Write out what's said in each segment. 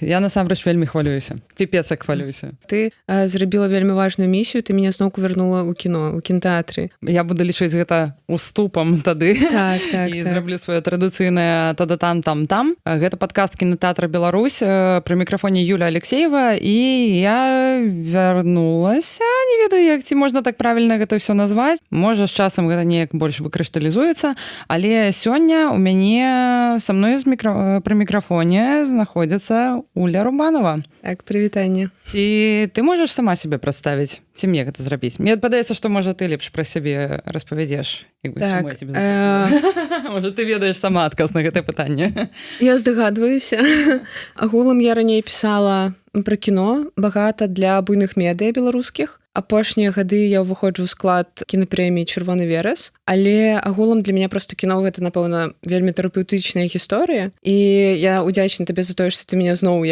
Я насамрэч вельмі хвалююся. Піпец як хвалююся. Ты зрабіла вельмі важную місію, ты мяне зноўку вярнула ў кіно, у кінотэатры. Я буду лічыць гэта уступам тады. Так. Зраблю сваё традыцыйнае тада-там-там-там. Гэта падкаст кінотэатра Беларусь. Пры мікрафоне Юля Алексеева. І я вярнулася. Не ведаю, як ці можна так правільна гэта ўсё назваць. Можа, з часам гэта неяк больш выкрышталізуецца. Але сёння у мяне са мной пры мікрафоне знаходзіцца Уля Рубанова. Так, прывітанне. Ці ты можаш сама сябе прадставіць? Ці мне гэта зрабіць? Мне падаецца, што, можа, ты лепш пра сябе распавядзеш. Так. Можа, ты ведаеш сама адказ на гэтае пытанне. Я здагадваюся. Агулам я раней пісала пра кіно, багата для буйных медыа беларускіх. Апошнія гады я ўваходжу ў склад кінапрэміі «Чырвоны верас», але агулам для мяне проста кіно гэта, напэўна, вельмі тэрапеўтычная гісторыя. І я удзячна табе за тое, што ты мяне зноў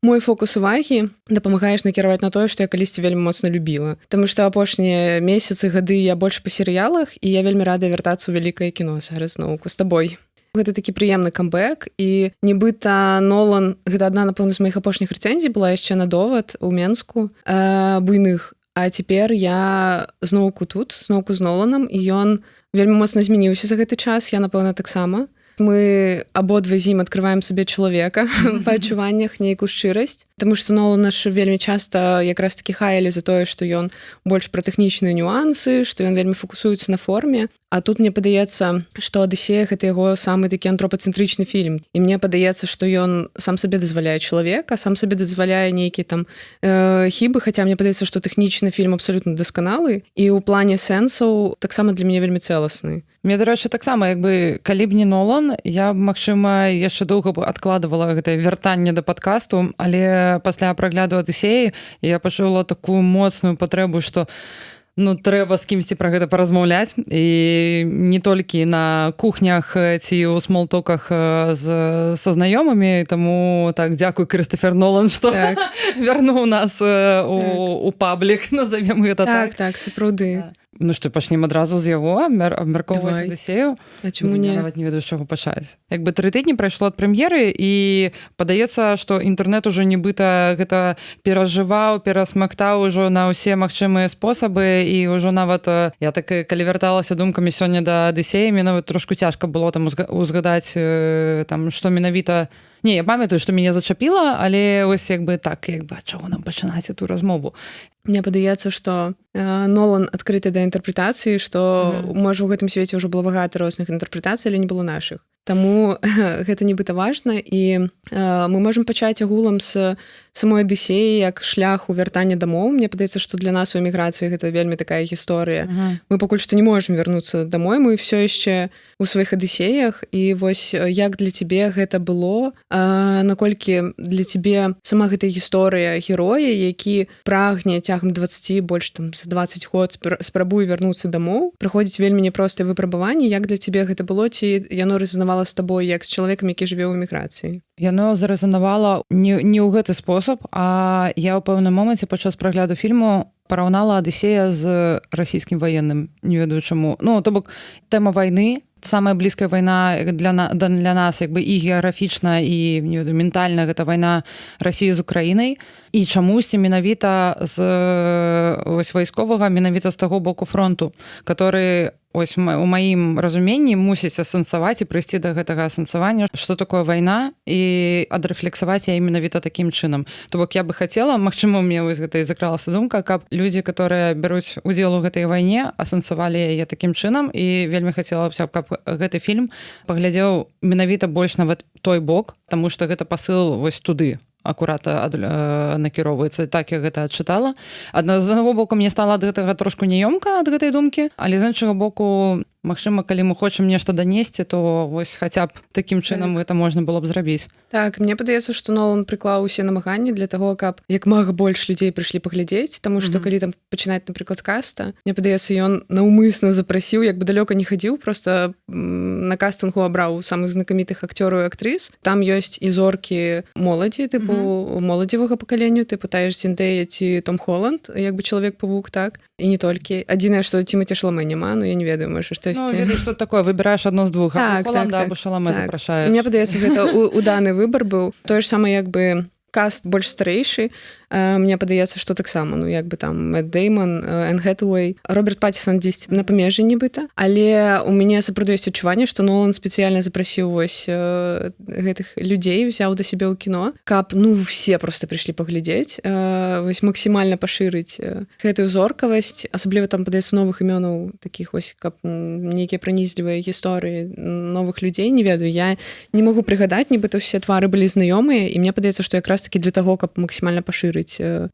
мой фокус увагі дапамагаеш накіраваць на тое, што я калісьці вельмі моцна любіла. Таму што апошнія месяцы, гады я больш па серыялах, і я вельмі рада вяртацца ў вялікае кіно зараз зноўку з табой. Гэта такі прыемны камбэк, і нібыта Нолан, гэта адна, напэўна, з маіх апошніх рэцэнзій была яшчэ на «Довад» у Менску, буйных. А цяпер я зноўку тут, зноўку з Ноланам, і ён вельмі моцна змяніўся за гэты час, я, напэўна, таксама. Мы абодва з ім адкрываем сабе чалавека па адчуваннях, нейкую шчырасць. Таму што Нолан наш вельмі часта якраз такі хаялі за тое, што ён больш пра тэхнічныя нюансы, што ён вельмі фокусуецца на форме. А тут мне падаецца, што «Адысея» — гэта яго самы такі антропацэнтрычны фільм. І мне падаецца, што ён сам сабе дазваляе чалавека, сам сабе дазваляе нейкія там хібы, хаця мне падаецца, што тэхнічны фільм абсалютна дасканалы. І ў плане сэнсаў таксама для мяне вельмі цэласны. Мне, дарэчы, таксама, калі б не Нолан, я б, магчыма, яшчэ доўга б адкладывала гэтае вяртанне да падкасту, але пасля прагляду «Адысеі» я пачула такую моцную патрэбу, што трэба з кімсьці пра гэта паразмаўляць. І не толькі на кухнях ці ў смолтоках са знаёмымі, таму так, дзякуй, Крыстофер Нолан, што вярнуў нас у паблік, назовем гэта так. Так, сапраўды. Што, пачнем адразу з яго, абмяркоўваць «Адысею». А чаму не? Я нават не ведаю, з чаго пачаць. 3 тыдні прайшло ад прэм'еры, і падаецца, што інтэрнэт ужо нібыта гэта перажываў, перасмактаў ужо на ўсе магчымыя спосабы, і ўжо нават, я так, калі вярталася думкамі сёння да «Адысеі», мне нават трошку цяжка было там узгадаць, што менавіта. Не, я памятаю, што мяне зачапіла, але ось так, чаго нам пачынаць эту размову? Мне падаецца, што Нолан адкрыты да інтэрпрэтацыі, што, можа, у гэтым свеце ўжо было багата розных інтэрпрэтацый, але не было нашых. Таму гэта нібыта важна, і мы можам пачаць агулам з самой «Адысеі» як шлях у вяртання дамоў. Мне падаецца, што для нас у эміграцыі гэта вельмі такая гісторыя. Мы пакуль што не можам вярнуцца дамой, мы ўсё яшчэ у сваіх «Адысеях», і вось як для цябе гэта было, наколькі для цябе сама гэта гісторыя героя, які прагне цягам 20, больш там за 20 год спрабуе вярнуцца дамоў, прыходзіць вельмі няпростае выпрабаванне, як для цябе гэта было, ці яно рэзанавала з табой як з чалавекам, які жыве ў эміграцыі? Яно зарэзанавала не ў гэты спосаб, а я ў пэўным моманце падчас прагляду фільму параўнала «Адысея» з расійскім ваенным. Не ведаю чаму. То бок, тэма вайны, самая блізкая вайна для нас і геаграфічна, і ментальна, гэта вайна Расіі з Украінай. І чамусьці менавіта з вайсковага, менавіта з таго боку фронту, который ось у маім разуменні мусіць асэнсаваць і прыйсці да гэтага асэнсавання, што такое вайна, і адрэфлексаваць яе менавіта такім чынам. То бок я бы хацела, магчыма, мне вось гэта і закралася думка, каб людзі, которые бяруць удзел у гэтай вайне, асэнсавалі яе такім чынам, і вельмі хацела б, каб гэты фільм паглядзеў менавіта больш нават той бок, таму што гэта пасыл вось туды акурат накіроўваецца. Так я гэта адчытала. З аднаго боку, мне стала ад гэтага трошку няёмка ад гэтай думкі, але з іншага боку, магчыма, калі мы хочам нешта данесці, то вось хаця б такім чынам гэта можна было б зрабіць. Так, мне падаецца, што Нолан прыклаў усе намаганні для таго, каб як мага больш людзей прыйшлі паглядзець, таму што калі там пачынаць, напрыклад, з каста, мне падаецца, ён наўмысна запрасіў, як бы далёка не хадзіў, проста на кастынгу абраў самых знакамітых акцёраў і актрыс. Там ёсць і зоркі моладзі, тыпу моладзевага пакалення, тыпу тая ж Зендэя ці Том Холланд, як бы Чалавек-павук, так, і не толькі. Адзінае, што Тімаці Шаламе няма, я не ведаю, можа, што ведаю, што такое, выбіраеш адно з двух, або Холланда, або Шаламе запрашаеш. Мне падаецца, гэта уданы выбар быў. Тое ж самае, як бы каст больш старэйшы. Мне падаецца, што таксама, ну, як бы там Мэтт Дэйман, Энн Хэтэуэй, Роберт Паттинсон дзесьці на памежжы нібыта. Але у мяне сапраўды ёсць адчуванне, што Нолан спецыяльна запрасіў вось гэтых людзей, взяў да сябе ў кіно, каб, ну, все просто прыйшлі паглядзець, вось максімальна пашырыць гэтую зоркавасць, асабліва там, падаецца, новых імёнаў такіх вось, каб нейкія пранізлівыя гісторыі новых людзей, не ведаю, я не магу прыгадаць, нібыта ўсе твары былі знаёмыя, і мне падаецца, што якраз такі для таго, каб максімальна пашырыць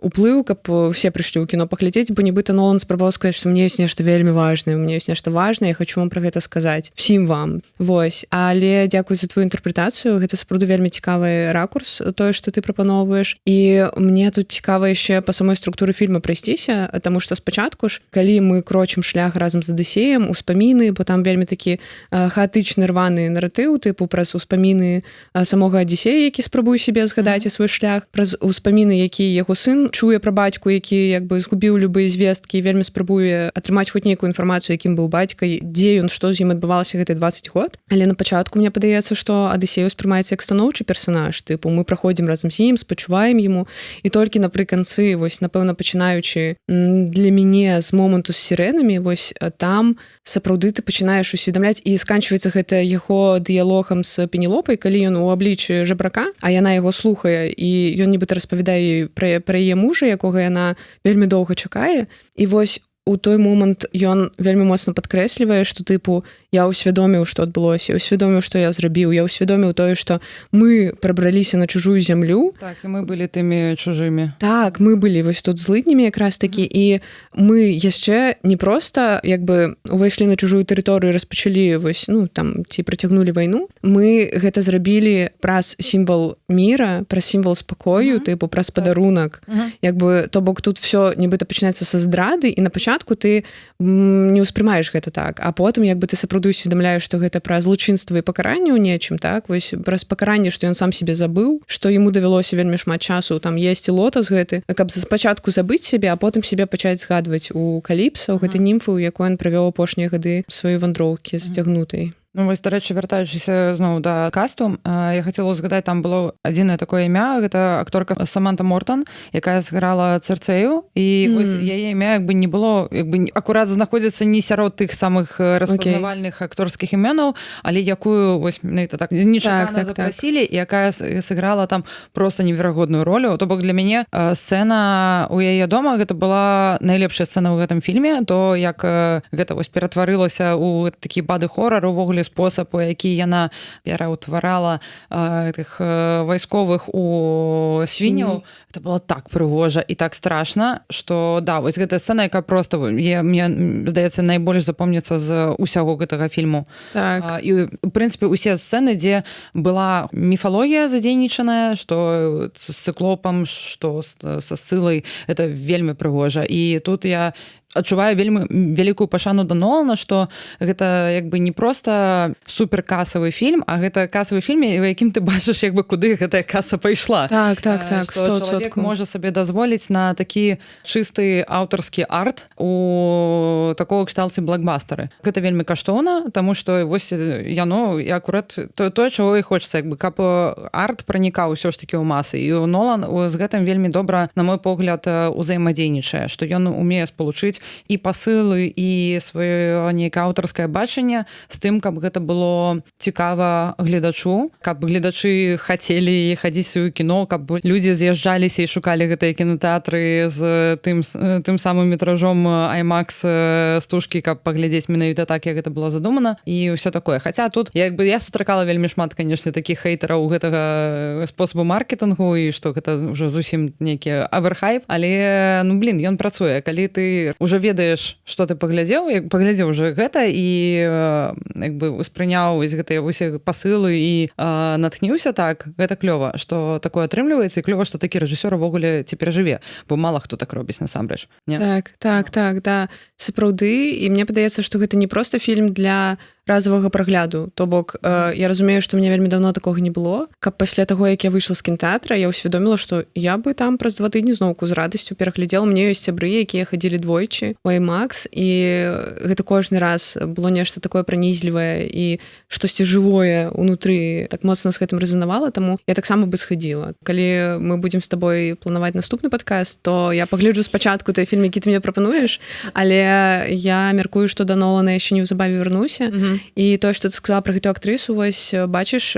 уплыў, каб усе прыйшлі ў кіно паглядзець, бо нібыта Нолан спрабаваў сказаць, што мне ёсць нешта вельмі важнае, у мне ёсць нешта важнае, я хочу вам пра гэта сказаць, всім вам. Вось. Але дзякуй за твою інтэрпрэтацыю, гэта сапраўды вельмі цікавы ракурс, тое, што ты прапаноўваеш. І мне тут цікава яшчэ па самой структуры фільма прайсціся, таму што спачатку ж, калі мы крочым шлях разам з Адысеем, успаміны, бо там вельмі такі хаатычны рваны наратыў, тыпу праз успаміны самога Адысея, які спрабуе сябе згадаць свой шлях, праз успаміны, які яго сын чуе пра бацьку, які як бы згубіў любыя звесткі, вельмі спрабуе атрымаць хоць нейкую інфармацыю, якім быў бацька, дзе ён, што з ім адбывалася гэты 20 год. Але на пачатку мне падаецца, што Адысей успрымаецца як станоўчы персанаж, тыпу мы праходзім разам з ім, спачуваем яму, і толькі напрыканцы, вось, напэўна, пачынаючы для мяне з моманту з сірэнамі, вось там сапраўды ты пачынаеш усведамляць, і сканчваецца гэта яго дыялогам з Пенелопай, калі ён у абліччы жабрака, а яна яго слухае, і ён нібыта распавядае пра яе мужа, якога яна вельмі доўга чакае. І вось у той момант ён вельмі моцна падкрэслівае, што тыпу я ўсвядоміў, што адбылося, усвядоміў, што я зрабіў, я ўсвядоміў тое, што мы прабраліся на чужую зямлю. Так, і мы былі тымі чужымі. Так, мы былі вось тут злыднямі якраз такі, і мы яшчэ не проста як бы увайшлі на чужую тэрыторыю, распачалі вось, ну, там, ці працягнулі вайну. Мы гэта зрабілі праз сімвал міра, праз сімвал спакою, тыпу праз падарунак. Як бы, то бок тут всё нібыта пачынаецца са здрады, і на пачатку ты не ўспрымаеш гэта так, а потым як бы ты сапраўды усведамляеш, што гэта пра злачынства і пакаранне ў нечым, так, вось праз пакаранне, што ён сам себе забыў, што яму давялося вельмі шмат часу там есці лотас гэты, каб спачатку забыць сябе, а потым себе пачаць згадваць у Каліпса, у гэтай німфы, у якой ён правёў апошнія гады сваёй вандроўкі зацягнутай. Ну, вось, дарэчы, вяртаючыся зноў да касту, я хацела згадаць, там было адзінае такое імя, гэта акторка Саманта Мортон, якая зграла Церцею, і вось яе імя як бы не было, як бы акурат знаходзіцца не сярод тых самых распазнавальных акторскіх імёнаў, але якую вось менавіта так нечакана запрасілі, і якая сыграла там проста неверагодную ролю. То бок для мяне сцэна у яе дома гэта была найлепшая сцэна ў гэтым фільме, то як гэта вось ператварылася ў такі бады-хорар, увогуле спосаб, у які яна пераўтварала тых вайсковых у свіняў, это было так прыгожа і так страшна, што да, вось гэтая сцэна, якая проста мне здаецца найбольш запомніцца з усяго гэтага фільму. Так. І у прынцыпе усе сцэны, дзе была міфалогія задзейнічаная, што з цыклопам, што са Сцылай, это вельмі прыгожа. І тут я адчуваю вельмі вялікую пашану да Нолана, што гэта як бы не проста суперкасавы фільм, а гэта касавы фільм, у якім ты бачыш як бы куды гэтая каса пайшла. Так, што чалавек можа сабе дазволіць на такі чысты аўтарскі арт у такого кшталце блокбастары. Гэта вельмі каштоўна, таму што вось яно і акурат тое, чаго і хочацца, як бы каб арт пранікаў усё ж такі ў масы. І Нолан з гэтым вельмі добра, на мой погляд, узаемадзейнічае, што ён умее спалучыць і пасылы, і сваё нейкае аўтарскае бачанне з тым, каб гэта было цікава гледачу, каб гледачы хацелі хадзіць у кіно, каб людзі з'язджаліся і шукалі гэтыя кінотэатры з тым самым метражом IMAX стужкі, каб паглядзець менавіта так, як гэта было задумана, і ўсё такое. Хаця тут як бы я сустракала вельмі шмат, канешне, такіх хейтараў гэтага спосабу маркетынгу, і што гэта ўжо зусім нейкі аверхайп, але ну блин, ён працуе, калі ты уже ведаеш, што ты паглядзеў уже гэта і як бы успрыняў гэтыя ўсе пасылы і натхніўся так, гэта клёва, што такое атрымліваецца, і клёва, што такі рэжысёр увогуле цяпер жыве, бо мала хто так робіць насамрэч. Так, да, сапраўды, і мне падаецца, што гэта не проста фільм для разовага прагляду. То бок я разумею, што мне вельмі давно такога не было. Каб пасля таго, як я выйшла з кінотэатра, я ўсвядоміла, што я бы там праз 2 тыдні зноўку з радасцю пераглядзела. Мне ёсць сябры, якія хадзілі двойчы у IMAX, і гэта кожны раз было нешта такое пранізлівае і штосьці жывое ўнутры так моцна з гэтым рэзанавала, таму я таксама бы схадзіла. Калі мы будзем з табой планаваць наступны падкаст, то я пагляджу спачатку той фільм, які ты мне прапануеш, але я мяркую, што да Нолана яшчэ неўзабаве вярнуся. І тое, што ты сказала пра гэту актрысу, вось бачыш,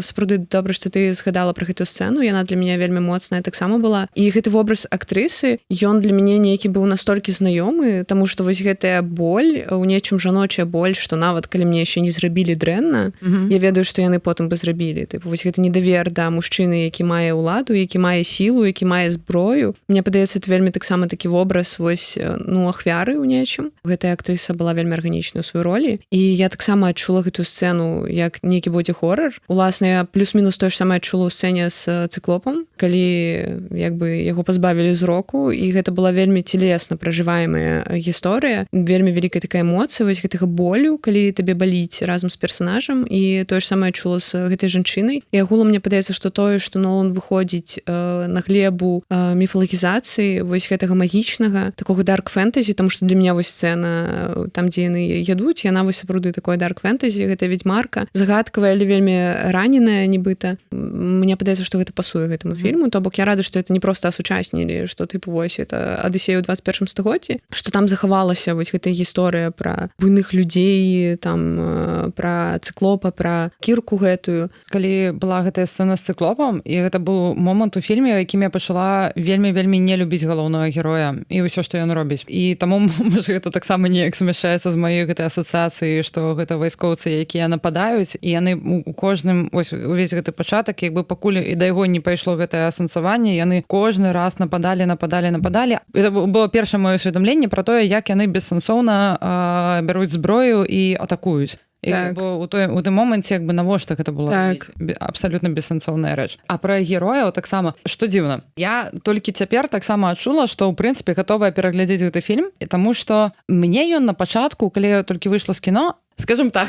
сапраўды добра, што ты згадала пра гэтую сцэну, яна для мяне вельмі моцная таксама была. І гэты вобраз актрысы, ён для мяне нейкі быў настолькі знаёмы, таму што вось гэтая боль, у нечым жаночая боль, што нават калі мне яшчэ не зрабілі дрэнна, я ведаю, што яны потым бы зрабілі. Тыпу, вось гэты недавер да мужчыны, які мае ўладу, які мае сілу, які мае зброю. Мне падаецца, это вельмі таксама такі вобраз вось, ахвяры ў нечым. Гэтая актрыса была вельмі арганічная ў сваёй ролі. І я таксама адчула гэтую сцэну як нейкі боді-хоррор. Уласна, я плюс-мінус тое ж самае адчула ў сцэне з цыклопам, калі як бы яго пазбавілі зроку, і гэта была вельмі целесна пражываемая гісторыя, вельмі вялікая такая эмоцыя вось гэтага болю, калі табе баліць разам з персанажам, і тое ж самае адчула з гэтай жанчынай. І агулам мне падаецца, што тое, што Нолан выходзіць на глебу міфалагізацыі вось гэтага магічнага, такога дарк-фэнтэзі, таму што для мяне вось сцэна там, дзе яны ядуць, яна вось сапраўды такое дарк-фэнтэзі, гэта ведьмарка, загадкавая, але вельмі раненая нібыта. Мне падаецца, што гэта пасуе гэтаму фільму, то бок я рада, што это не проста асучаснілі, што тыпу вось это Адысея ў 21 стагоддзі, што там захавалася вось гэтая гісторыя пра буйных людзей, там пра цыклопа, пра кірку гэтую. Калі была гэтая сцэна з цыклопам, і гэта быў момант у фільме, якім я пачала вельмі не любіць галоўнага героя і ўсё, што ён робіць. І таму гэта таксама неяк сумяшчаецца з маёй гэтай асацыяцыі, што гэта вайскоўцы, якія нападаюць, і яны у кожным ось увесь гэты пачатак, як бы пакуль і да яго не пайшло гэтае асэнсаванне, яны кожны раз нападалі. Это было першае маё усведамленне пра тое, як яны бессэнсоўна бяруць зброю і атакуюць. І так. У тым моманце як бы навошта гэта была так. Абсалютна бессэнсоўная рэч. А пра герояў таксама, што дзіўна, я толькі цяпер таксама адчула, што ў прынцыпе гатовая пераглядзець гэты фільм, таму што мне ён на пачатку, калі я толькі выйшла з кіно, скажем так,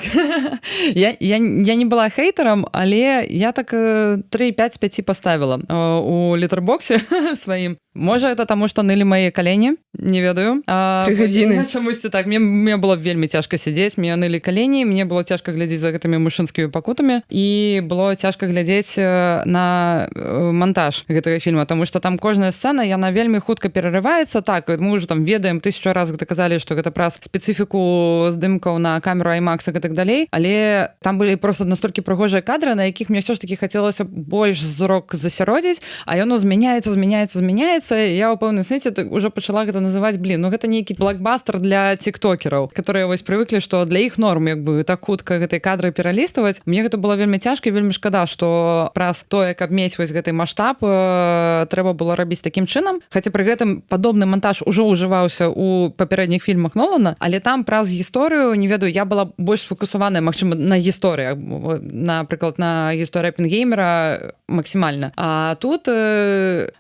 я не была хейтарам, але я так 3,5 з 5 поставила у літарбоксе сваім. Можа, это таму, што нылі мае калені, не ведаю. 3 гадзіны. Чамусьці так, мне было вельмі цяжка сядзець, мне нылі калені, мне было цяжка глядзець за гэтымі мужчынскімі пакутамі, і было цяжка глядзець на монтаж гэтага фільма, таму што там кожная сцэна, яна вельмі хутка перарываецца. Так, мы ўжо там ведаем 1000 раз гэта казалі, што гэта праз спецыфіку здымкаў на камеру IMAX і так далей, але там былі просто настолькі прыгожыя кадры, на якіх мне ўсё ж такі хацелася больш зрок засяродзіць, а яно змяняецца. Я ў пэўным сэнсе уже пачала гэта называць, гэта нейкі блокбастер для тиктокераў, которые вось прывыклі, што для іх норм як бы так хутка гэтай кадры пераліставаць. Мне гэта было вельмі цяжка і вельмі шкада, што праз тое, каб мець вось гэты маштаб, трэба было рабіць такім чынам. Хаця пры гэтым падобны монтаж ужо ўжываўся ў папярэдніх фільмах Нолана, але там праз гісторыю, не ведаю, я была больш сфокусаваная, магчыма, на гісторыях, напрыклад, на гісторыі Оппенгеймера максімальна. А тут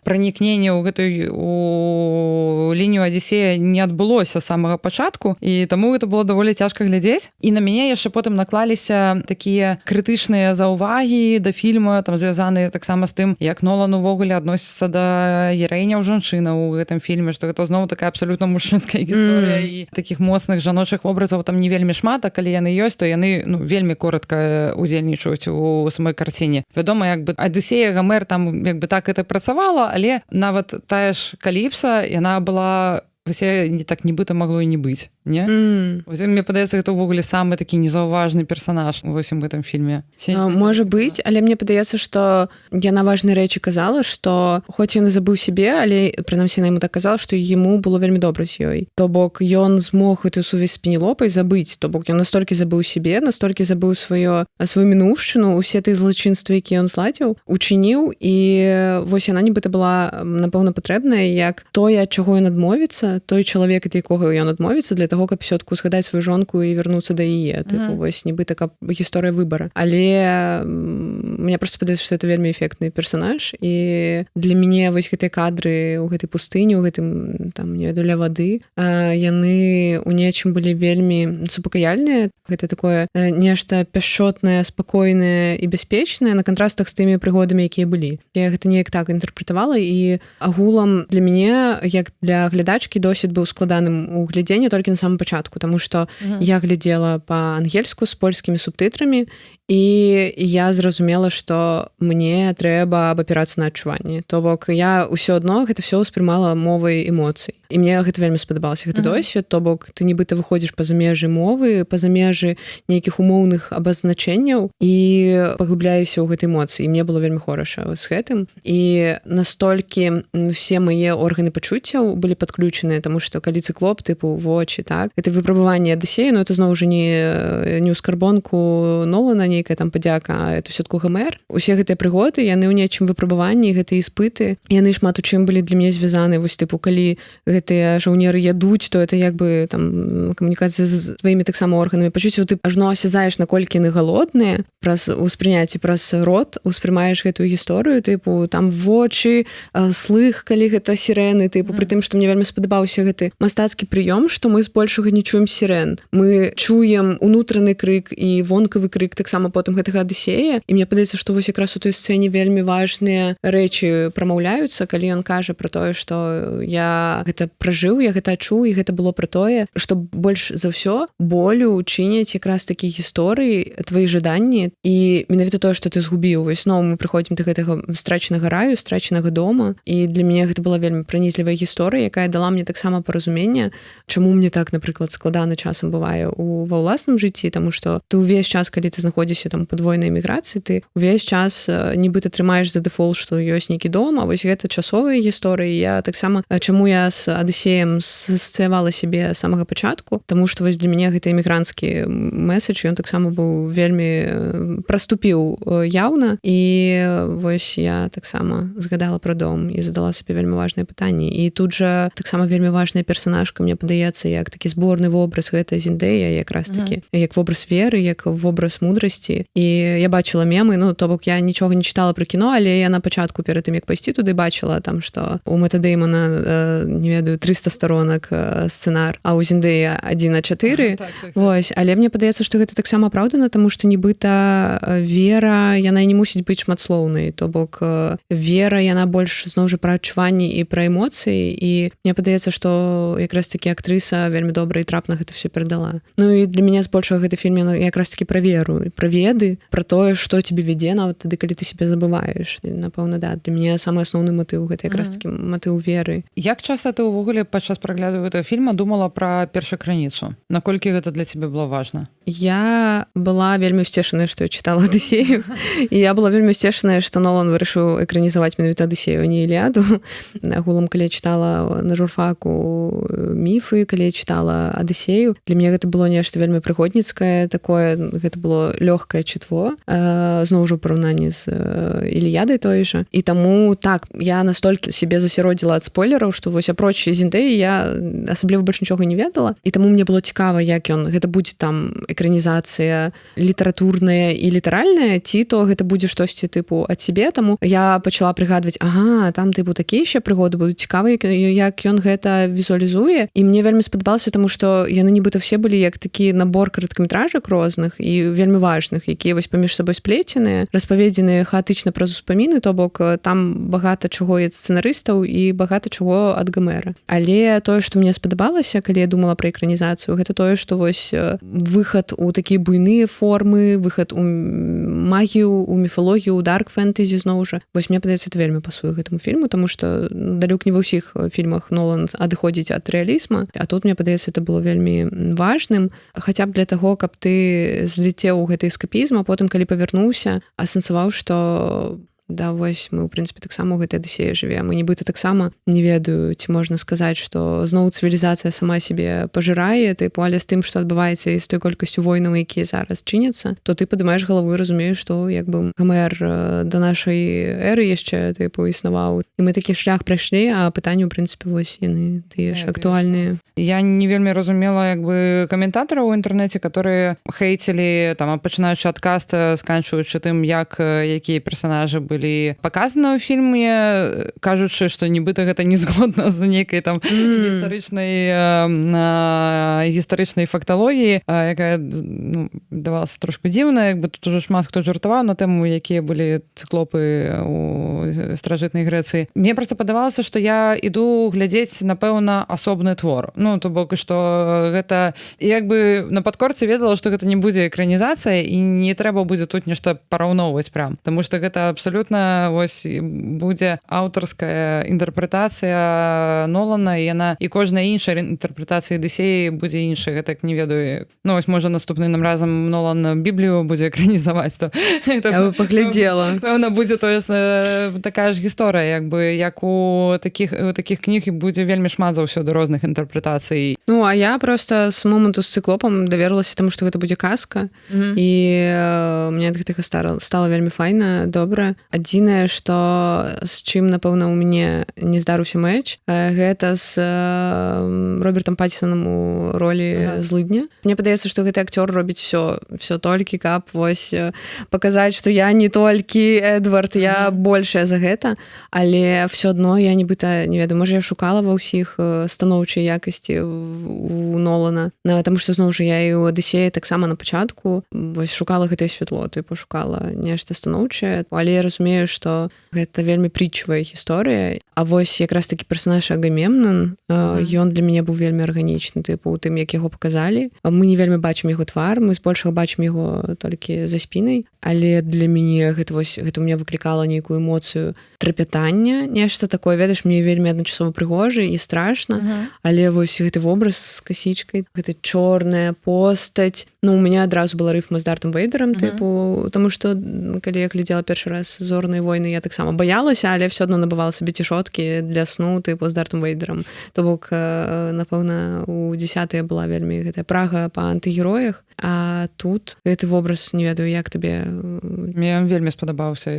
пранікненне ў гэтую лінію Адысея не адбылося з самага пачатку, і таму гэта было даволі цяжка глядзець. І на мяне яшчэ потым наклаліся такія крытычныя заўвагі да фільма, там звязаныя таксама з тым, як Нолан увогуле адносіцца да гераіняў жанчына ў гэтым фільме, што гэта зноў такая абсалютна мужчынская гісторыя, і такіх моцных жаночых вобразаў там не вельмі шмат, а калі яны ёсць, то яны вельмі коратка удзельнічаюць у самой карціне. Вядома, як бы Адысея, Гамер там як бы так это працавала, але нават тая ж Каліпса, яна была не так нібыта магло і не быць, не? Мне падаецца, гэта ўвогуле самы такі незаўважны персанаж у ўсім гэтым фільме. Можа быць, але мне падаецца, што яна важныя рэчы казала, што хоць ён і забыў сябе, але прынамсі яна яму так казала, што яму было вельмі добра з ёй. То бок ён змог гэтую сувязь з Пенелопай забыць, то бок ён настолькі забыў сябе, настолькі забыў сваю мінуўшчыну, усе тыя злачынствы, якія ён зладзіў, учыніў, і вось яна нібыта была напэўна патрэбная, як тое, ад чаго ён адмовіцца, адмовіцца, той чалавек, ад якога ён адмовіцца для таго, каб сётку згадаць сваю жонку і вярнуцца да яе. Тыпу, вось нібыта каб гісторыя выбара. Але мне просто падаецца, што это вельмі эфектны персанаж, і для мяне вось гэтыя кадры ў гэтай пустыні, у гэтым там не ведаю ля вады, яны ў нечым былі вельмі супакаяльныя. Гэта такое нешта пяшчотнае, спакойнае і бяспечнае на кантрастах з тымі прыгодамі, якія былі. Я гэта неяк так інтэрпрэтавала, і агулам для мяне, як для глядачкі, досвед быў складаным у глядзенні толькі на самом пачатку, таму што я глядзела па-ангельску з польскімі субтытрамі, і я зразумела, што мне трэба абапірацца на адчуванні. То бок я ўсё адно гэта ўсё ўспрымала мовай эмоцый. І мне гэта вельмі спадабалася, гэты досвед. То бок ты нібыта выходзіш па-за межы мовы, па-за межы нейкіх умоўных абазначэнняў і паглыбляешся ў гэтай эмоцыі. І мне было вельмі хораша з гэтым. І настолькі все мае органы пачуццяў былі падключаныя, таму што калі цыклоп, тыпу вочы, так, гэта выпрабаванне Адысея, но это зноў жа не ў скарбонку Нолана, нейкая там падзяка, а это ўсё-тку Гамер. Усе гэтыя прыгоды, яны ў нечым выпрабаванні, гэтыя іспыты, яны шмат у чым былі для мяне звязаны. Вось тыпу, калі гэтыя жаўнеры ядуць, то это як бы там камунікацыя з тваімі таксама органамі пачуццяў. Ты ажно асязаеш, наколькі яны галодныя, праз успрыняцце, праз рот успрымаеш гэтую гісторыю, тыпу там вочы, слых, калі гэта сірэны, тыпу, пры тым, што мне вельмі спадабаўся гэты мастацкі прыём, што мы збольшага не чуем сірэн. Мы чуем унутраны крык і вонкавы крык таксама потым гэтага Адысея. І мне падаецца, што вось якраз у той сцэне вельмі важныя рэчы прамаўляюцца, калі ён кажа пра тое, што я гэта пражыў, я гэта адчуў, і гэта было пра тое, што больш за ўсё болю чыняць якраз такі гісторыі, твои жаданні, і менавіта тое, што ты згубіў. Вось зноў мы прыходзім да гэтага страчанага раю, страчанага дома, і для мяне гэта была вельмі пранізлівая гісторыя, якая дала мне таксама паразуменне, чаму мне так, напрыклад, складана часам бывае ва ўласным жыцці, таму што ты ўвесь час, калі ты знаходзішся там падвойнай эміграцыі, ты ўвесь час нібыта трымаеш за дэфолт, што ёсць нейкі дом, а вось гэта часовыя гісторыі. Я таксама, чаму я з Адысеем асацыявала сябе з самага пачатку, таму што вось для мяне гэты эмігранцкі месседж, ён таксама быў вельмі праступіў яўна, і вось я таксама згадала пра дом і задала сабе вельмі важныя пытанні. І тут жа таксама вельмі важная персанажка, мне падаецца, як такі зборны вобраз, гэта Зіндея, якраз такі, як вобраз веры, як вобраз мудрасці. І я бачыла мемы, ну, то бок я нічога не чытала пра кіно, але я на пачатку перад тым, як пайсці туды, бачыла там, што у Мэта Дэймана, не ведаю, 300 сторонак сцэнар, а ў Зіндея 1:4. Вось, але мне падаецца, што гэта таксама апраўдана, таму што нібыта вера, яна не мусіць быць шматслоўнай. То бок вера, яна больш зноў жа пра адчуванні і пра эмоцыі, і мне падаецца, што якраз такі актрыса вельмі добра і трапна гэта все перадала. Ну і для мяне збольшага гэты фільм якраз такі пра веру, пра веды, пра тое, што цябе вядзе нават тады, калі ты сябе забываеш. Напэўна, да, для мяне самы асноўны матыў гэта якраз такі матыў веры. Як часта ты ўвогуле падчас прагляду гэтага фільма думала пра першакрыніцу? Наколькі гэта для цябе было важна? Я была вельмі ўсцешаная, што я чытала Адысею, і я была вельмі ўсцешаная, што Нолан вырашыў экранізаваць менавіта Адысею, а не Іліаду. Агулам, калі я чытала на журфаку міфы, калі я чытала Адысею, для мяне гэта было нешта вельмі прыгодніцкае, такое, гэта было лёгкае чытво, зноў жа ў параўнанні з Іліядай той жа. І таму, так, я настолькі сябе засяродзіла ад спойлераў, што вось апроч Зіндеі я асабліва больш нічога не ведала, і таму мне было цікава, як ён, гэта будзе там экранізацыя літаратурная і літаральная, ці то гэта будзе штосьці тыпу ад сябе. Таму я пачала прыгадваць, ага, там тыпу такія яшчэ прыгоды будуць, цікава, як ён гэта візуалізуе. І мне вельмі спадабалася, таму што яны нібыта все былі як такі набор кароткаметражак розных і вельмі важных, якія вось паміж сабой сплеценыя, распаведзены хаатычна праз успаміны, то бок там багата чаго ад сцэнарыстаў і багата чаго ад Гамера. Але тое, што мне спадабалася, калі я думала пра экранізацыю, гэта тое, што вось выхад у такія буйныя формы, выхад у магію, у міфалогію, у дарк фэнтэзі зноў жа. Вось мне падаецца, это вельмі пасуе гэтаму фільму, таму што далёк не ва ўсіх фільмах Нолан адыходзіць ад рэалізма, а тут мне падаецца, это было вельмі важным, хаця б для таго, каб ты зляцеў у гэты эскапізм, а потым, калі павярнуўся, асэнсаваў, што да вось мы ў прынцыпе таксама ў гэтай Адысеі жывем, і нібыта таксама не ведаю, ці можна сказаць, што зноў цывілізацыя сама сябе пажырае, тыпу, але з тым, што адбываецца і з той колькасцю войнаў, якія зараз чыняцца, то ты падымаеш галаву і разумееш, што як бы Гомер да нашай эры яшчэ тыпу існаваў, і мы такі шлях прайшлі, а пытанні ў прынцыпе вось яны тыя ж актуальныя. Я не вельмі разумела як бы каментатараў у інтэрнэце, которые хейцілі там пачынаючы ад каста, сканчваючы тым, якія персонажы былі паказаны ў фільме, кажучы, што нібыта гэта не згодна з нейкай там гістарычнай факталогіі, якая давалася трошку дзіўна, як бы тут уже шмат хто жартаваў на тэму, якія былі цыклопы у старажытнай Грэцыі. Мне проста падавалася, што я іду глядзець, напэўна, асобны твор. Ну, то бок, што гэта як бы на падкорцы ведала, што гэта не будзе экранізацыя і не трэба будзе тут нешта параўноўваць прям. Таму што гэта абсалютна вось будзе аўтарская інтэрпрэтацыя Нолана, і яна і кожная іншая інтэрпрэтацыя Адысеі будзе іншая. Гэтак не ведаю. Ну, вось можа наступным разам Нолан Біблію будзе экранізаваць, то я бы паглядзела. Пэўна будзе тое такая ж гісторыя, як бы як у такіх кніг і будзе вельмі шмат заўсёды розных інтэрпрэтацый. Ну, а я просто з моманту з цыклопам даверлася таму, што гэта будзе казка, і мне ад гэтага стала вельмі файна, добра. Адзінае, што з чым, напэўна, у мяне не здарыўся мэч, гэта з Робертам Паттісонам у ролі злыдня. Мне падаецца, што гэты акцёр робіць все толькі, каб вось паказаць, што я не толькі Эдвард, я большая за гэта, але все адно я нібыта, не ведаю, можа, я шукала ва ўсіх станоўчай якасці у Нолана, таму што, зноў жа, я і ў Адысеі таксама на пачатку вось шукала гэтае святло, ты пошукала нешта станоўчае, але я разумею, што гэта вельмі притчавая гісторыя, а вось якраз такі персонаж Агамемнон, ён для мяне быў вельмі арганічны, тыпу, у тым, як яго паказалі. Мы не вельмі бачым яго твар, мы збольшага бачым яго толькі за спінай, але для мяне гэта ў мяне выклікала нейкую эмоцыю трапятання, нешта такое, ведаеш, мне вельмі адначасова прыгожа і страшна, але вось гэты вобраз з касічкай, гэта чорная постаць. Ну, у мяне адразу была рыфма з Дартом Вейдерам, тыпу, таму што калі я глядзела першы раз «Зорныя войны», я таксама баялася, але все адно набывала сабе цішоткі для сну, тыпу, з Дартом Вейдерам. То бок, напэўна, у 10-е была вельмі гэтая прага па антыгероях, а тут гэты вобраз, не ведаю, як табе... Мне вельмі спадабаўся.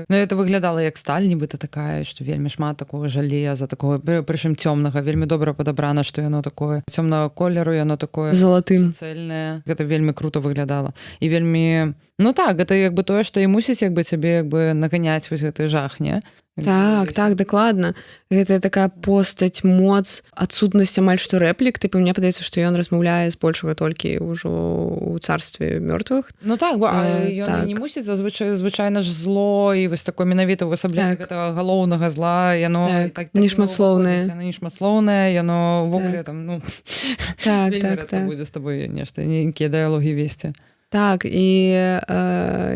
Ну, это выглядала як сталь, нібыта такая, што вельмі шмат такога жалеза, такого, прычым цёмнага, вельмі добра падабрана, што яно такое цёмнага колеру, яно такое залатым. Цельнае. Гэта вельмі круто выглядала. І вельмі... Ну так, гэта як бы тое, што і мусіць як бы цябе як бы наганяць вось гэты жах, не? Так, дакладна. Гэта такая постаць, моц, адсутнасць амаль што рэплік. Тыпу, мне падаецца, што ён размаўляе збольшага толькі ўжо ў царстве мёртвых. Ну так, а ён не мусіць звычайна ж зло і вось такое менавіта ўвасабленне гэтага галоўнага зла, яно нешматслоўнае. Яно нешматслоўнае, яно вогуле там, ну, вельмі рэдка будзе з табой нешта, нейкія дыялогі весці. Так, і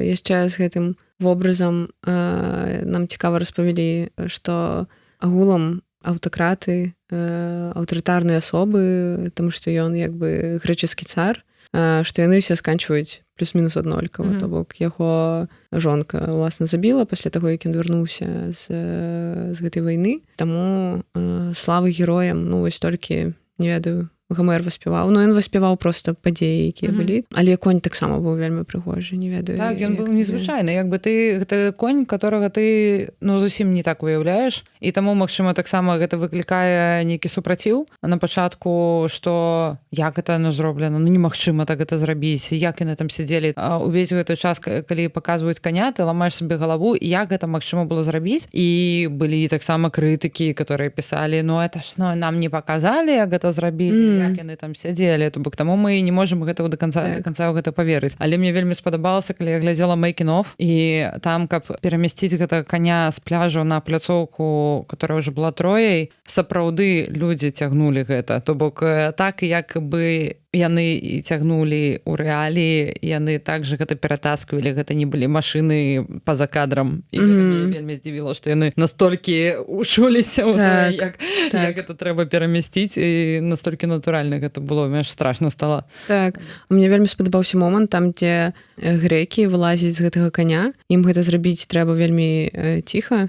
яшчэ з гэтым вобразам нам цікава распавялі, што агулам аўтакраты, аўтарытарныя асобы, таму што ён як бы грэчаскі цар, што яны ўсе сканчваюць плюс-мінус аднолькава. То бок яго жонка, уласна, забіла пасля таго, як ён вярнуўся з гэтай вайны. Таму славы героям, ну вось толькі, не ведаю, Гомер васпяваў. Ну, ён васпяваў проста падзеі, якія былі. Але конь таксама быў вельмі прыгожы, не ведаю. Так, ён быў незвычайны. Як бы ты, гэта конь, которага ты, ну, зусім не так выяўляеш. І таму, магчыма, таксама гэта выклікае нейкі супраціў на пачатку, што як гэта ну, зроблена, ну, немагчыма так гэта зрабіць, як яны там сядзелі. Увесь гэты час, калі паказваюць каня, ты ламаеш сабе галаву, як гэта магчыма было зрабіць. І былі таксама крытыкі, которые пісалі, ну, это ж ну, нам не паказалі, як гэта зрабілі. Як яны там сядзелі, то бок таму мы не можам гэтага до канца ў гэта паверыць. Але мне вельмі спадабалася, калі я глядзела making-of, і там, каб перамясціць гэта каня з пляжу на пляцоўку, которая ўжо была Трояй, сапраўды людзі цягнулі гэта. То бок так, як бы яны і цягнулі ў рэаліі, яны также гэта ператасквалі, гэта не былі машыны па-за кадрам. І гэта мне вельмі здзівіла, што яны настолькі учуліся ў тое, як гэта трэба перамясціць, і настолькі натуральна гэта было, мне аж страшна стала. Так, мне вельмі спадабаўся момант там, дзе грэкі вылазяць з гэтага каня, ім гэта зрабіць трэба вельмі ціха.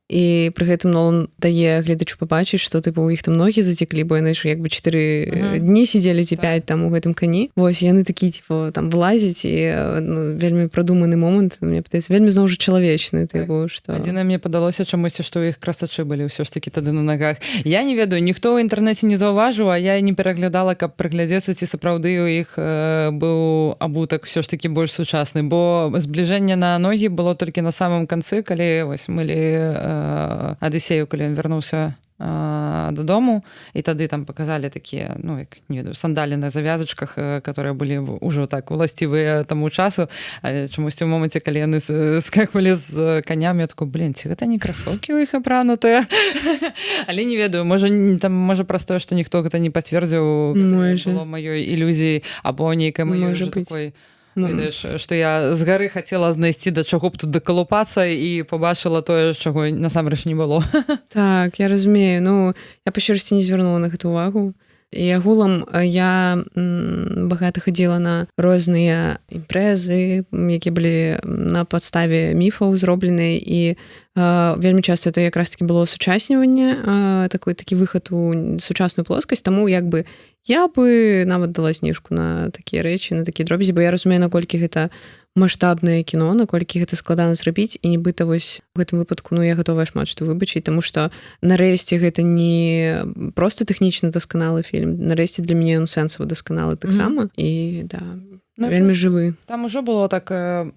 І пры гэтым Нолан дае гледачу пабачыць, што тыпу у іх там ногі зацеклі, бо яны ж як бы 4 дні сидзелі ці 5 там у гэтым кані. Вось яны такі типу там вылазяць, і вельмі прадуманы момант, мне падаецца, вельмі зноў жа чалавечны, тыпу, што адзінае мне падалося чамусьці, што ў іх красачы былі ўсё ж такі тады на нагах. Я не ведаю, ніхто ў інтэрнэце не заўважыў, а я не пераглядала, каб прыглядзецца, ці сапраўды у іх быў абутак ўсё ж такі больш сучасны, бо збліжэнне на ногі было толькі на самым канцы, калі вось мылі Адысею, калі ён вярнуўся дадому, і тады там показалі такія, ну, як, не ведаю, сандалі на завязачках, которые былі ўжо так уласцівыя таму часу, але чамусьці ў моманце, калі яны скаквалі з канямі, я такой, блин, ці гэта не красоўкі ў іх апранутыя? Але не ведаю, можа праз тое, што ніхто гэта не пацвердзіў, было маёй ілюзіі, або нейкай маёй ўжо такой... Ведаеш, што я з гары хацела знайсці, да чаго б тут дакалупацца, і пабачыла тое, чаго насамрэч не было. Так, я разумею. Ну, я па шчырасці не звярнула на гэту увагу. І агулам я багата хадзіла на розныя імпрэзы, якія былі на падставе міфаў зробленыя, і вельмі часта это якраз таки было сучасніванне, такі выхад у сучасную плоскасць, таму як бы я бы нават дала зніжку на такія рэчы, на такія дробязі, бо я разумею, наколькі гэта маштабнае кіно, наколькі гэта складана зрабіць, і нібыта вось у гэтым выпадку, ну, я гатовая шмат што выбачыць, таму што нарэшце гэта не проста тэхнічна дасканалы фільм, нарэшце для мяне ён сэнсава дасканалы таксама, і да, вельмі жывы. Там ужо было так,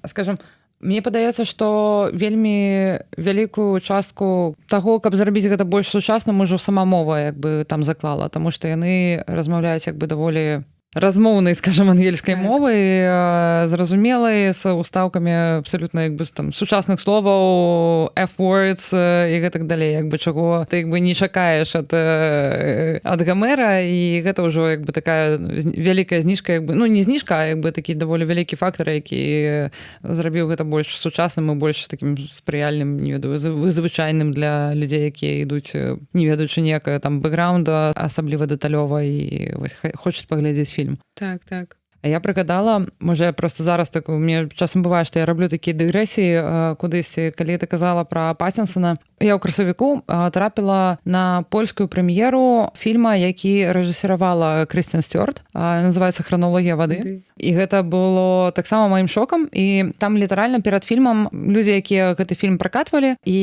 скажем, мне падаецца, што вельмі вялікую частку таго, каб зрабіць гэта больш сучасным, ужо сама мова як бы там заклала, таму што яны размаўляюць як бы даволі размоўнай, скажем, ангельскай мовай, зразумелай, з устаўкамі абсалютна як бы там сучасных словаў, F-words і гэтак далей, як бы чаго ты як бы не чакаеш ад Гамера, і гэта ўжо як бы такая вялікая зніжка, як бы, ну не зніжка, а як бы такі даволі вялікі фактар, які зрабіў гэта больш сучасным і больш такім спрыяльным, не ведаю, звычайным для людзей, якія ідуць, не ведаючы ніякага там бэкграунда, асабліва дэталёва, і вось хочуць паглядзець фільм. Так, так. А я прыгадала, можа, я просто зараз так, мне часам бывае, што я раблю такія дыгрэсіі кудысьці, калі ты казала пра Паттінсона. Я ў красавіку трапіла на польскую прэм'еру фільма, які рэжысіравала Крысцін Сцюарт, называецца «Храналогія вады». І гэта было таксама маім шокам, і там літаральна перад фільмам людзі, якія гэты фільм пракатвалі, і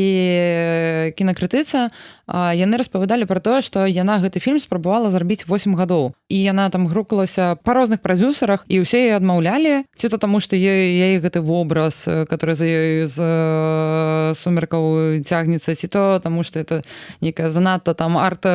кінакрытыцы, яны распавядалі пра тое, што яна гэты фільм спрабавала зрабіць 8 гадоў. І яна там грукалася па розных прадзюсарах, і ўсе яе адмаўлялі, ці то таму, што яе гэты вобраз, который за ёй з сумеркаў цягнецца, ці то таму, што это нейкая занадта там арт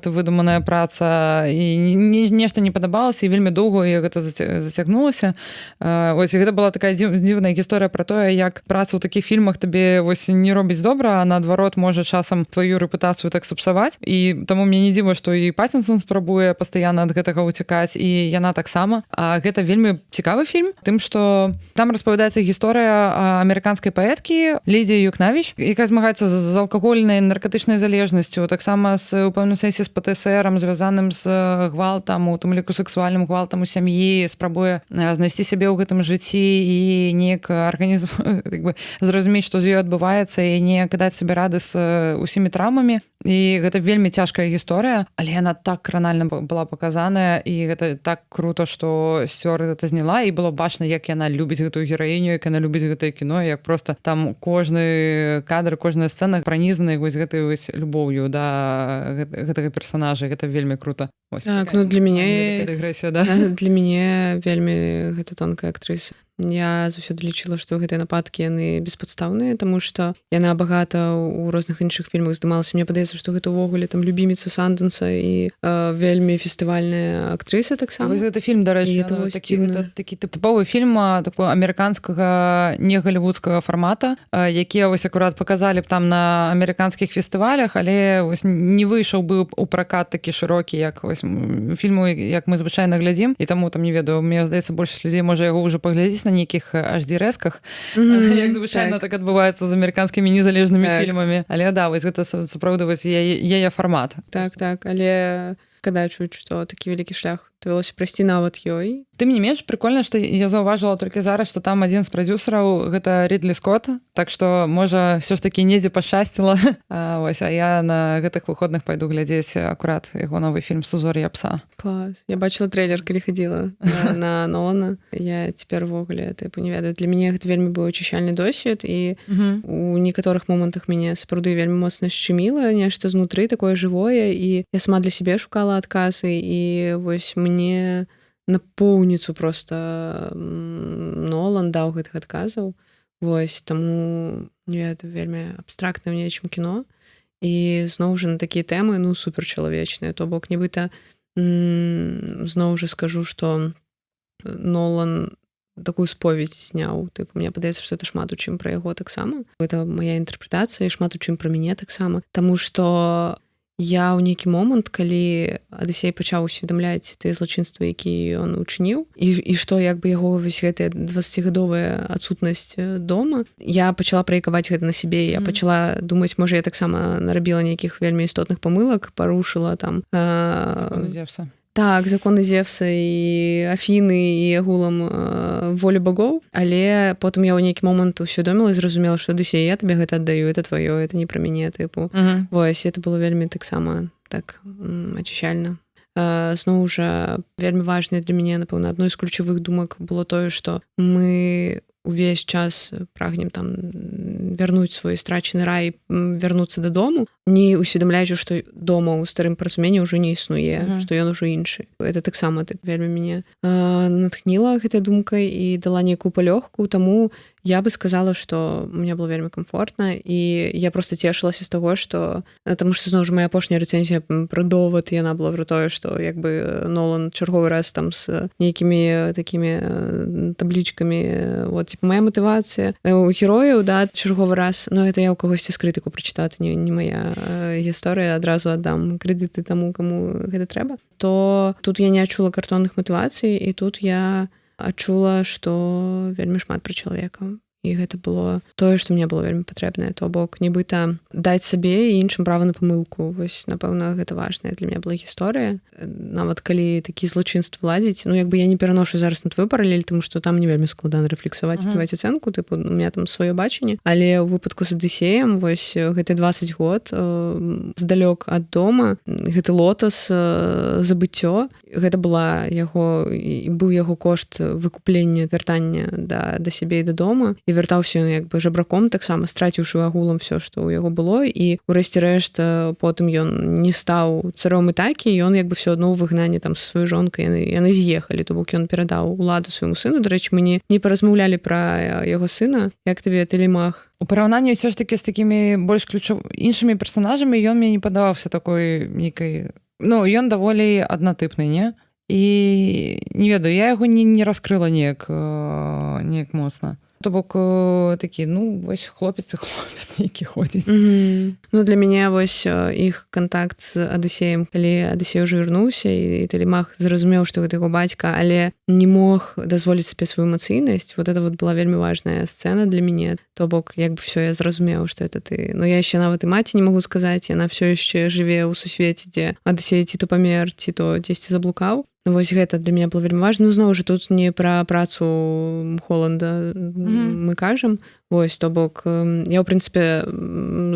выдуманая праца, і нешта не падабалася, і вельмі доўга яе гэта зацягнулася. Вось, і гэта была такая дзіўная гісторыя пра тое, як праца ў такіх фільмах табе вось не робіць добра, а наадварот можа часам тваю рэпутацыю так сапсаваць. І таму мне не дзіва, што і Паттінсон спрабуе пастаянна ад гэтага уцякаць, і яна таксама. А гэта вельмі цікавы фільм, тым, што там распавядаецца гісторыя амерыканскай паэткі Лідзі Юкнавіч, якая змагаецца з алкагольнай наркатычнай залежнасцю, таксама у пэўным сэнсе з ПТСР, звязаным з гвалтам, у тым ліку сексуальным гвалтам у сям'і, спрабуе знайсці сябе ў гэтым жыцці і неяк арганізм зразумець, што з ёй адбываецца, і не кідаць сабе рады з усімі траўмамі. І гэта вельмі цяжкая гісторыя, але яна так кранальна была паказаная, і гэта так круто, што Сцюарт гэта зняла, і было бачна, як яна любіць гэтую гераіню, як яна любіць гэтае кіно, як проста там кожны кадр, кожная сцэна пранізаны вось гэтай вось любоўю да гэтага персанажа, гэта вельмі круто. Так, ну для мяне вельмі гэта тонкая актрыса. Я заўсёды лічыла, што гэтыя нападкі яны беспадстаўныя, таму што яна багата ў розных іншых фільмах здымалася. Мне падаецца, што гэта ўвогуле там любіміца Сандэнса і вельмі фестывальная актрыса таксама. Вось гэты фільм, дарэчы, такі тыповы фільм такой амерыканскага не галівудскага фармата, які вось акурат паказалі б там на амерыканскіх фестывалях, але вось не выйшаў бы у пракат такі шырокі, як вось фільму, як мы звычайна глядзім, і таму там не ведаю, мне здаецца, большасць людзей можа яго ўжо паглядзець на нейкіх HD-рэзках, як звычайна так адбываецца з амерыканскімі незалежнымі фільмамі. Але да, вось гэта сапраўды вось яе фармат. Так, але когда чуць, што такі вялікі шлях давялося прайсці нават ёй. Тым не менш, прикольна, што я заўважыла толькі зараз, што там адзін з прадзюсараў гэта Рідлі Скотт, так што, можа, ўсё ж такі недзе пашчасціла. А я на гэтых выходных пайду глядзець акурат яго новы фільм «Сузор'я пса». Клас. Я бачыла трэйлер, калі хадзіла на Нолана. Я цяпер увогуле не ведаю. Для мяне гэта вельмі быў ачышчальны досвед, і у некаторых момантах мяне сапраўды вельмі моцна шчыміла нешта знутры, такое жывое, і я сама для сябе шукала адказы, і вось мне напоўніцу проста Нолан даў гэтых адказаў. Вось, таму это вельмі абстрактна ў нечым кіно. І зноў жа на такія тэмы, суперчалавечныя. То бок, нібыта, зноў жа скажу, што Нолан такую споведь зняў. Мне падаецца, што это шмат у чым пра яго таксама. Гэта мая інтэрпрэтацыя, шмат у чым пра мяне таксама. Таму што я ў нейкі момант, калі Адысей пачаў усведамляць тыя злачынствы, якія ён учыніў, і што як бы яго вось гэтая 20гадовая адсутнасць дома, я пачала праекаваць гэта на сябе, я пачала думаць, можа, я таксама нарабіла нейкіх вельмі істотных памылак, парушыла там законы Зевса. Так, законы Зевса і Афіны і агулам волю багоў, але потым я ў нейкі момант усвядоміла і зразумела, што Адысей, я табе гэта аддаю, это тваё, это не пра мяне, Вось, это было вельмі таксама так ачышчальна. Зноў жа, вельмі важнае для мяне, напэўна, адной з ключавых думак было тое, што мы увесь час прагнем там вярнуць свой страчаны рай, вярнуцца дадому, не усведамляючы, што дома ў старым паразуменні ўжо не існуе, што ён ужо іншы. Это таксама вельмі мяне натхніла гэтая думка і дала нейкую палёгку, таму я бы сказала, што мне было вельмі комфортна, і я проста цешылася з таго, што таму што зноў жа моя апошняя рэцэнзія пра довад, яна была пра тое, што як бы Нолан чарговы раз там з нейкімі такімі таблічкамі, вот, типа, моя матывацыя у герояў, да, чарговы раз, но это я ў кагосьці з крытыку прачытаць, не моя гісторыя, адразу аддам крэдыты таму, каму гэта трэба, то тут я не адчула картонных матывацый, і тут я адчула, што вельмі шмат пра чалавека. І гэта было тое, што мне было вельмі патрэбнае. То бок, нібыта даць сабе і іншым права на памылку. Вось, напэўна, гэта важная для мяне была гісторыя. Нават калі такі злачынствы ладзіць, як бы я не пераношу зараз на твою паралель, тому што там не вельмі складана рэфлексаваць і даваць ацэнку, у меня там сваё бачанне. Але ў выпадку з Адысеем, вось, гэты 20 год здалёк ад дома, гэты лотас, забыццё, гэта была яго, быў яго кошт выкуплення, вяртання да сябе і дадому. І вяртаўся ён як бы жабраком, таксама страціўшы агулам все, што ў яго было, і ўрэшце рэшт потым ён не стаў царом Ітакі, і ён як бы все адно ў выгнанні там са сваёй жонкай, яны з'ехалі, то бок ён перадаў уладу свайму сыну. Дарэчы, мы не паразмаўлялі пра яго сына. Як табе Тэлемах? У параўнанні ўсё ж такі з такімі больш іншымі персанажамі ён мне не падаваўся такой нейкай... Ён даволі аднатыпны, не? І не ведаю, я яго не раскрыла неяк моцна. То бок такі, вось хлопец і хлопец, які ходзіць. Для мяне вось іх кантакт з Адысеем, калі Адысей ўжо вярнуўся, і Тэлемах зразумеў, што гэта яго бацька, але не мог дазволіць сабе сваю эмацыйнасць. Вот это вот была вельмі важная сцэна для мяне. То бок, як бы все, я зразумеў, што это ты. Я яшчэ нават і маці не магу сказаць, яна все яшчэ жыве ў сусвеце, дзе Адысей ці то памер, ці то дзесьці заблукаў. Вось гэта для мяне было вельмі важна. Зноў жа, тут не пра працу Холланда мы кажам. Вось, то бок, я, ў прынцыпе,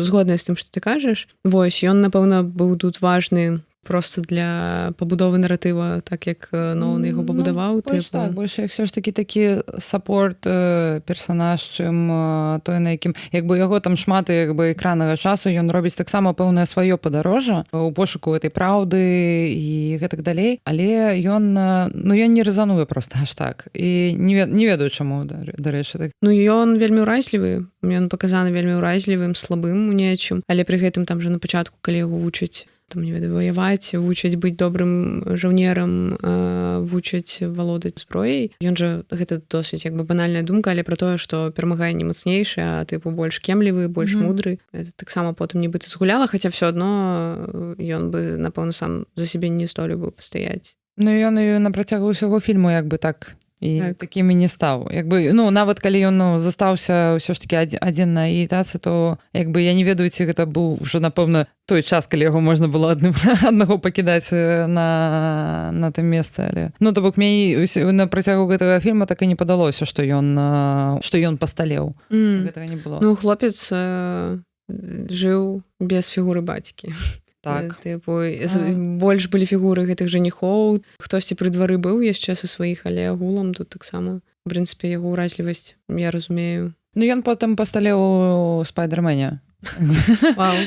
згодная з тым, што ты кажаш. Вось, ён, напэўна, быў тут важны просто для пабудовы наратыва, так як Нолан яго пабудаваў. Так, больш як все ж такі такі саппорт персанаж, чым той, на якім як бы яго там шмат як бы экраннага часу, ён робіць таксама пэўнае сваё падарожжа у пошуку этой праўды і гэтак далей, але ён не рэзануе просто аж так і не ведаю чаму, дарэчы. Так. Ён вельмі ўразлівы, ён паказаны вельмі ўразлівым, слабым у нечым, але пры гэтым там жа на пачатку, калі яго вучаць там, не ведаю, ваяваць, вучаць быць добрым жаўнерам, вучаць валодаць зброяй. Ён жа, гэта досыць як бы банальная думка, але пра тое, што перамагае не мацнейшы, а тыпу больш кемлівы, больш мудры. Это таксама потым нібыта згуляла, хаця ўсё адно ён бы, напэўна, сам за сябе не здолеў бы пастаяць. Ён і на працягу ўсяго фільму як бы так і такім і не стаў. Як бы, нават калі ён застаўся ўсё ж такі адзін на агітацыі, то як бы я не ведаю, ці гэта быў ўжо, напэўна, той час, калі яго можна было аднаго пакідаць на тым месцы. Але то бок мне на працягу гэтага фільма так і не падалося, што ён пасталеў. Гэтага не было. Хлопец жыў без фігуры бацькі. Так. Больш былі фігуры гэтых жаніхоў, хтосьці пры двары быў яшчэ са сваіх, але агулам тут таксама, в прынцыпе, яго ўразлівасць, я разумею. Ён потым пасталеў у Спайдермене. Вау.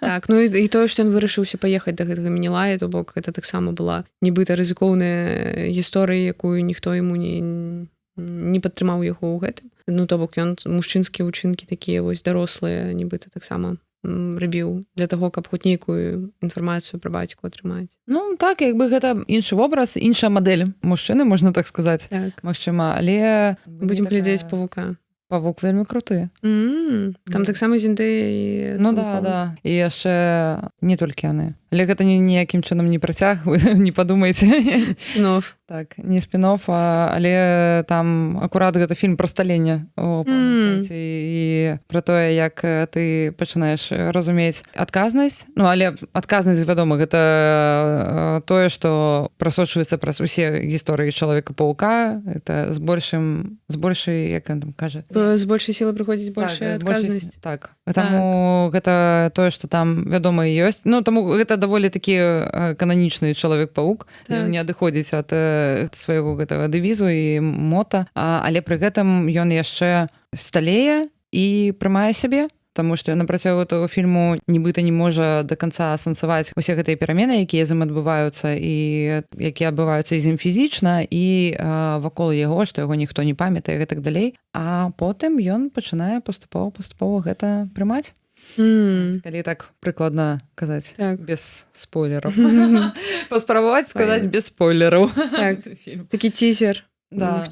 Так, і тое, што ён вырашыўся паехаць да гэтага Менелая, то бок гэта таксама была нібыта рызыкоўная гісторыя, якую ніхто яму не падтрымаў яго ў гэтым. То бок ён мужчынскія ўчынкі такія вось дарослыя, нібыта таксама рабіў для таго, каб хоць нейкую інфармацыю пра бацьку атрымаць. Так, як бы гэта іншы вобраз, іншая мадэль мужчыны, можна так сказаць. Так. Магчыма, але... Будзем глядзець Павука. Павук вельмі круты. Там таксама Зендэй і... Да. І яшчэ не толькі яны. Але гэта ніякім чынам не працяг, вы не падумайце. Спін-офф. Так, не спін-офф, але там акурат гэта фільм пра сталенне у пэўным сэнсе і пра тое, як ты пачынаеш разумець адказнасць. Але адказнасць, вядома, гэта тое, што прасочваецца праз усе гісторыі Чалавека-паўка. Это з большай, як ён там кажа? З большай сілы прыходзіць большая адказнасць. Так. Таму гэта тое, што там, вядома, і ёсць. Таму гэта даволі такі кананічны Чалавек-паўк. Ён не адыходзіць ад свайго гэтага дэвізу і мота, але пры гэтым ён яшчэ сталее і прымае сябе, таму што на працягу таго фільму нібыта не можа да канца асэнсаваць усе гэтыя перамены, якія з ім адбываюцца і якія адбываюцца з ім фізічна і вакол яго, што яго ніхто не памятае і гэтак далей. А потым ён пачынае паступова гэта прымаць. Калі так прыкладна казаць, без спойлераў. Паспрабаваць сказаць без спойлераў. Такі цізер. Пра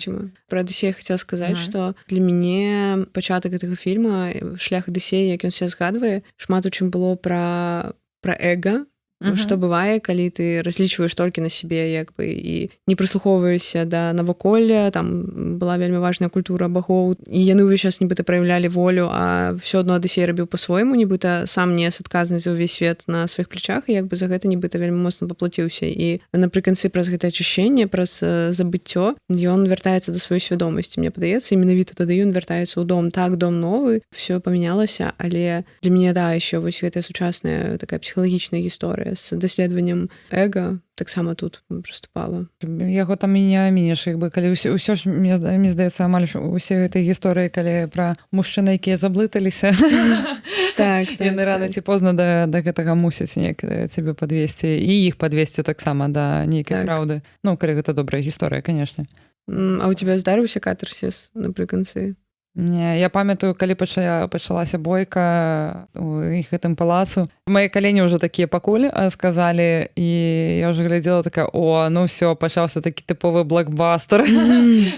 Адысея хацела сказаць, што для мяне пачатак гэтага фільма, шлях Адысея, як ён себя згадвае, шмат у чым было пра эга, што бывае, калі ты разлічваеш толькі на сябе як бы і не прыслухоўваешся да наваколля, там была вельмі важная культура багоў, і яны ўвесь час нібыта праяўлялі волю, а ўсё адно Адысей рабіў па-свойму, нібыта сам нес адказнасць за ўвесь свет на сваіх плечах, і як бы за гэта нібыта вельмі моцна паплаціўся. І напрыканцы праз гэтае ачышчэнне, праз забыццё, ён вяртаецца да сваёй свядомасці. Мне падаецца, менавіта тады ён вяртаецца ў дом. Так, дом новы, ўсё памянялася, але для мяне, яшчэ вось гэтая сучасная такая псіхалагічная гісторыя з даследаваннем эга таксама тут прыступала. Яго там і не амінеш, як бы, калі ўсё ж, мне здаецца, амаль усе гэтай гісторыі, калі пра мужчыны, якія заблыталіся, яны рана ці позна да гэтага мусяць неяк цябе падвесці, і іх падвесці таксама да нейкай праўды. Калі гэта добрая гісторыя, канешне. А у тебя здарыўся катарсіс напрыканцы? Не, я памятаю, калі пачалася бойка ў іх гэтым палацу, мае калені ўжо такія пакуль сказалі, і я ўжо глядзела такая, ўсё, пачаўся такі тыповы блокбастер.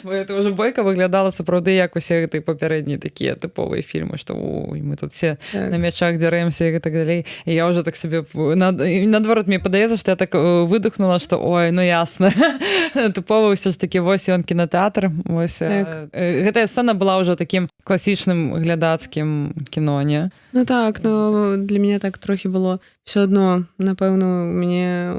Бо это ўжо бойка выглядала сапраўды як усе гэтыя папярэднія такія тыповыя фільмы, што мы тут все на мячах дзярэмся і так далей. І я ўжо так сабе, наадварот, мне падаецца, што я так выдохнула, што ясна. Тыпова ўсё ж такі, вось ён кінотэатр. Гэтая сцэна была ўжо такім класічным глядацкім кіно, не? Для мяне так трохі трохі было все адно, напэўна, у мяне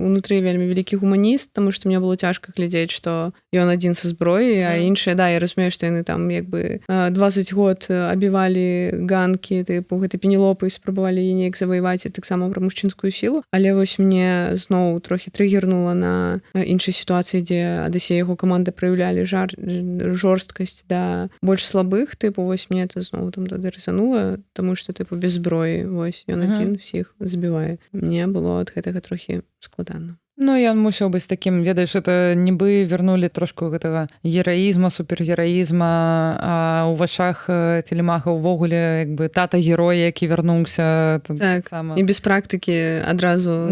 унутры вельмі вялікі гуманіст, таму што мне было цяжка глядзець, што ён адзін са зброі, а іншыя, да, я разумею, што яны там як бы 20 год абівалі ганкі, тыпу гэтай Пенелопы, спрабавалі яе неяк заваяваць, і таксама пра мужчынскую сілу, але вось мне зноў трохі трыгернула на іншай сітуацыі, дзе Адысея яго каманда праяўлялі жорсткасць да больш слабых, тыпу, вось мне это зноў там тады рэзанула, таму што тыпу без зброі, вось ён адзін всіх забівае. Мне было ад гэтага трохі складана. Ну, ён мусіў быць такім, ведаеш, это нібы вярнулі трошку гэтага гераізма, супергераізма, а ў вачах Телемаха ўвогуле як бы тата-герой, які вярнуўся. Так, і без практыкі адразу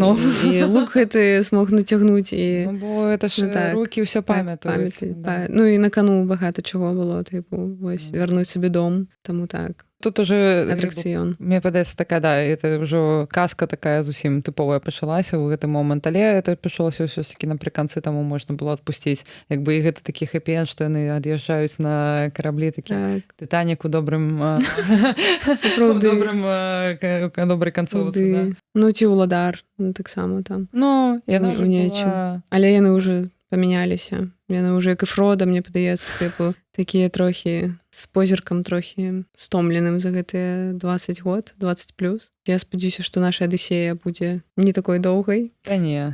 і лук гэты смог нацягнуць. І... Ну, бо это ж рукі ўсё памятаюць. Ну і на кану багата чаго было, тыпу, вось, вярнуць сабе дом, таму так. Тут уже атракцыён. Мне падаецца такая, да, это ўжо казка такая зусім тыповая пачалася ў гэты момант, але это пачалося ўсё ж такі напрыканцы, таму можна было адпусціць. Як бы і гэта такі хэпі-энд, што яны ад'язджаюць на караблі такі Тытанік у добрым добрай канцоўцы. Ну, ці ўладар таксама там. Ну, яна ўжо была... Але яны ўжо памяняліся. Яны ўжо як і Фрода, мне падаецца, тыпу, такія трохі з позіркам трохі стомленым за гэтыя 20 год, 20 плюс. Я спадзяюся, што наша Адысея будзе не такой доўгай. Та не.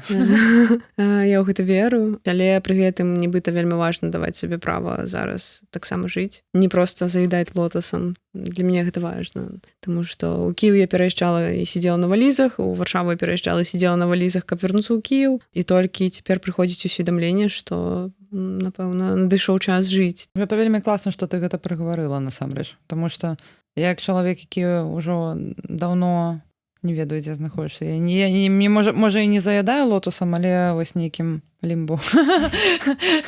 Я ў гэта веру, але пры гэтым нібыта вельмі важна даваць сабе права зараз таксама жыць. Не проста заедаць лотасам. Для мяне гэта важна. Таму што ў Кіеў я пераязджала і сидзела на валізах, у Варшаву я пераязджала і сидзела на валізах, каб вярнуцца ў Кіеў. І толькі цяпер прыходзіць усведамленне, што напэўна, надышоў час жыць. Гэта вельмі класна, што ты гэта прыгаварыла насамрэч, таму што я як чалавек, які ўжо даўно не ведаю, дзе знаходзішся. Я можа і не заядаю лотусам, але вось нейкім лімбу.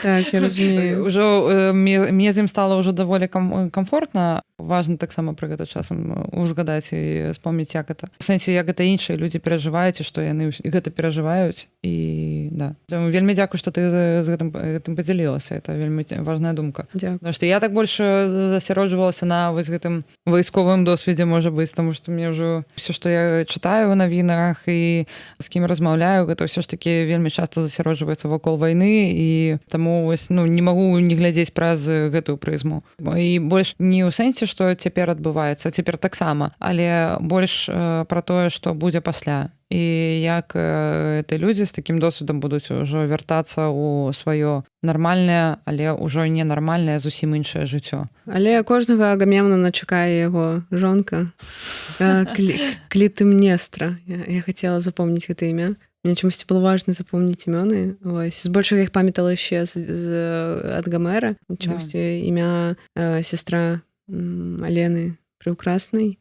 Так, я разумею. Ужо мне з ім стала ўжо даволі комфортна. Важна таксама пра гэта часам узгадаць і спомніць, як гэта. У сэнсе, як гэта іншыя людзі перажываюць, і што яны гэта перажываюць. І да. Вельмі дзякую, што ты з гэтым падзялілася. Это вельмі важная думка. Дзякую. Потому што я так больш засяроджвалася на вось гэтым вайсковым досведзе, можа быць, таму што мне ўжо ўсё, што я чытаю ў навінах і з кім размаўляю, гэта ўсё ж такі вельмі часта засяроджваецца вакол вайны, і таму вось, ну, не магу не глядзець праз гэтую прызму. І больш не ў сэнсе, што цяпер адбываецца, цяпер таксама, але больш пра тое, што будзе пасля. І як ты людзі з такім досведам будуць ужо вяртацца ў сваё нармальнае, але ўжо не нармальнае, зусім іншае жыццё. Але кожнага Агамемнона чакае яго жонка Клітэмнестра. Я хацела запомніць гэта імя. Мне чамусьці было важна запомніць імёны. Збольшага іх памятала яшчэ ад Гамера. Чамусьці імя сястра Алены Прыўкраснай.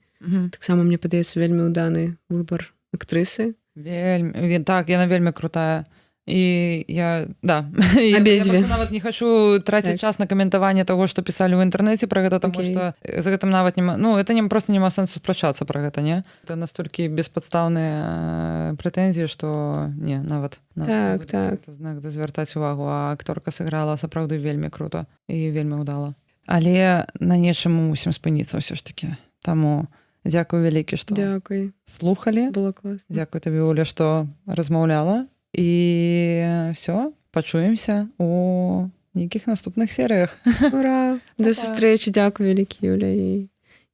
Таксама мне падаецца вельмі ўданы выбар актрысы. Так, яна вельмі крутая. І я, да. Абедзве. Я нават не хочу траціць час на каментаванне таго, што пісалі ў інтэрнэце пра гэта, таму што за гэтым нават няма... Ну, это проста няма сэнсу спрачацца пра гэта, не? Это настолькі беспадстаўныя прэтэнзіі, што не, нават так. Знак звяртаць увагу, а акторка сыграла сапраўды вельмі крута і вельмі ўдала. Але на нечым мы мусім спыніцца ўсё ж такі. Таму дзякую вялікі, што слухалі. Было класна. Дзякую табе, Оля, што размаўляла. І все, пачуемся у нейкіх наступных серыях. Ура! До сустрэчы, дзякую вялікі, Юля, і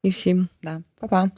всім. Да, па-па.